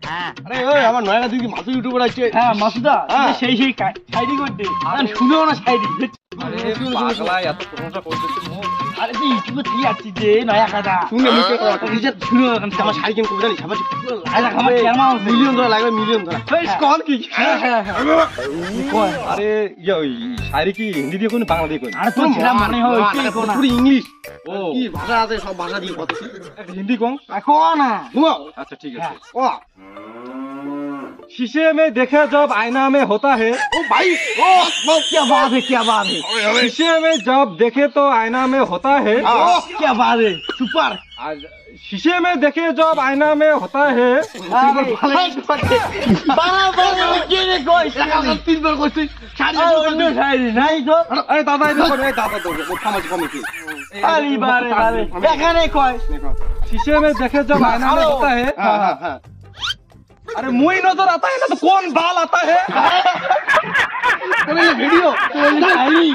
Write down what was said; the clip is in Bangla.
আরে ওই আমার নয়না দিদি মাসু ইউটিউবার আছে। হ্যাঁ মাসুদা সেই শাইরি করতে শুনেও না শাইরি। আরে পাগলা এত প্রশংসা করতেছিস মুখ। আরে তুই ইউটিউবে কি আছিস যে নয়া কাদা শুনে মুখে কথা নিজে শুনে আমার শাড়ি কিন কবে জানিস আমার আমার কেমন মিলিয়ন ডলার লাগবে মিলিয়ন ডলার। এই কল কি আরে ওই শায়রি কি হিন্দি দিয়ে কোন বাংলা দিয়ে কোন? আরে তোর যেটা মনে হয় ওইটাই কোনা পুরো ইংলিশ। ও কি ভাষা আছে সব ভাষা দিয়ে কথা হিন্দি কম। কোনা ঘুমাও। अच्छा ठीक है ও शीशे में देखे जब आईना में होता है ও ভাই ও क्या बात है क्या बात है शीशे में जब देखे तो आईना में होता है क्या बात है सुपर आज शीशे में देखे जब आईना में होता है তিনবার কইছি শাড়ি শাইরি নাই তো अरे दादा इधर এই দাদা তো থামাছি কমিটি আরে বারে বারে এখানে কয় शीशे में देखे जब आईना में होता है হ্যাঁ হ্যাঁ হ্যাঁ अरे मुंह नजर आता है ना तो कौन बाल आता है ভিডিও শাইরি